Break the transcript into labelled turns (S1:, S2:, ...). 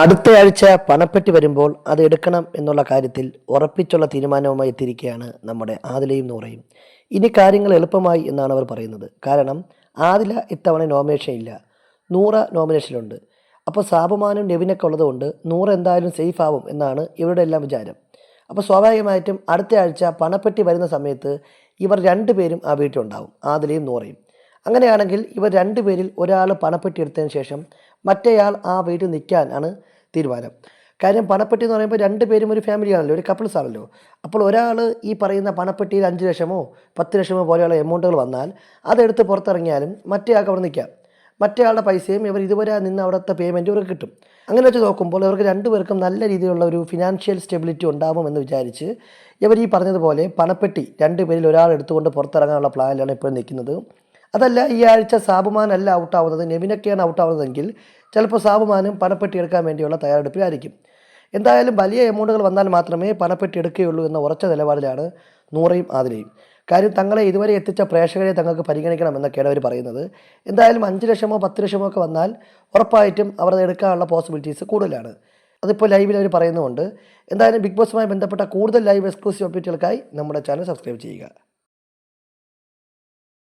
S1: അടുത്തയാഴ്ച പണപ്പെട്ടി വരുമ്പോൾ അത് എടുക്കണം എന്നുള്ള കാര്യത്തിൽ ഉറപ്പിച്ചുള്ള തീരുമാനവുമായി എത്തിയിരിക്കുകയാണ് നമ്മുടെ ആദിലയും നൂറയും. ഇനി കാര്യങ്ങൾ എളുപ്പമായി എന്നാണ് അവർ പറയുന്നത്. കാരണം ആദില ഇത്തവണ നോമിനേഷൻ ഇല്ല, നൂറ നോമിനേഷനിലുണ്ട്. അപ്പോൾ സാബുമാനും നെവിനൊക്കെ ഉള്ളതുകൊണ്ട് നൂറ് എന്തായാലും സേഫ് ആവും എന്നാണ് ഇവരുടെ എല്ലാം വിചാരം. അപ്പോൾ സ്വാഭാവികമായിട്ടും അടുത്ത ആഴ്ച പണപ്പെട്ടി വരുന്ന സമയത്ത് ഇവർ രണ്ടുപേരും ആ വീട്ടിലുണ്ടാവും, ആദിലയും നൂറയും. അങ്ങനെയാണെങ്കിൽ ഇവർ രണ്ടുപേരിൽ ഒരാൾ പണപ്പെട്ടി എടുത്തതിന് ശേഷം മറ്റേയാൾ ആ വീട്ടിൽ നിൽക്കാനാണ് തീരുമാനം. കാര്യം പണപ്പെട്ടി എന്ന് പറയുമ്പോൾ രണ്ടുപേരും ഒരു ഫാമിലി ആണല്ലോ, ഒരു കപ്പിൾസ് ആണല്ലോ. അപ്പോൾ ഒരാൾ ഈ പറയുന്ന പണപ്പെട്ടിയിൽ 5 ലക്ഷമോ 10 ലക്ഷമോ പോലെയുള്ള എമൗണ്ടുകൾ വന്നാൽ അതെടുത്ത് പുറത്തിറങ്ങിയാലും മറ്റേയാൾക്ക് അവിടെ നിൽക്കാം. മറ്റേയാളുടെ പൈസയും ഇവർ ഇതുവരെ നിന്ന് അവിടുത്തെ പേയ്മെൻറ്റ് ഇവർക്ക് കിട്ടും. അങ്ങനെ വെച്ച് നോക്കുമ്പോൾ ഇവർക്ക് രണ്ടുപേർക്കും നല്ല രീതിയിലുള്ള ഒരു ഫിനാൻഷ്യൽ സ്റ്റെബിലിറ്റി ഉണ്ടാകുമെന്ന് വിചാരിച്ച് ഇവർ ഈ പറഞ്ഞതുപോലെ പണപ്പെട്ടി രണ്ടുപേരിൽ ഒരാൾ എടുത്തുകൊണ്ട് പുറത്തിറങ്ങാനുള്ള പ്ലാനിലാണ് ഇപ്പോൾ നിൽക്കുന്നത്. അതല്ല, ഈ ആഴ്ച സാബുമാനല്ല ഔട്ടാവുന്നത്, നെവിനൊക്കെയാണ് ഔട്ടാവുന്നതെങ്കിൽ ചിലപ്പോൾ സാബുമാനും പണപ്പെട്ടി എടുക്കാൻ വേണ്ടിയുള്ള തയ്യാറെടുപ്പിലായിരിക്കും. എന്തായാലും വലിയ എമൗണ്ടുകൾ വന്നാൽ മാത്രമേ പണപ്പെട്ടി എടുക്കുകയുള്ളൂ എന്ന ഉറച്ച നിലപാടിലാണ് നൂറയും ആദിലയും. കാര്യം തങ്ങളെ ഇതുവരെ എത്തിച്ച പ്രേക്ഷകരെ തങ്ങൾക്ക് പരിഗണിക്കണം എന്നൊക്കെയാണ് അവർ പറയുന്നത്. എന്തായാലും 5 ലക്ഷമോ 10 ലക്ഷമോ ഒക്കെ വന്നാൽ ഉറപ്പായിട്ടും അവർ അത് എടുക്കാനുള്ള പോസിബിലിറ്റീസ് കൂടുതലാണ്. അതിപ്പോൾ ലൈവിൽ അവർ പറയുന്നുമുണ്ട്. എന്തായാലും ബിഗ് ബോസുമായി ബന്ധപ്പെട്ട കൂടുതൽ ലൈവ് എക്സ്ക്ലൂസീവ് അപ്ഡേറ്റുകൾക്കായി നമ്മുടെ ചാനൽ സബ്സ്ക്രൈബ് ചെയ്യുക.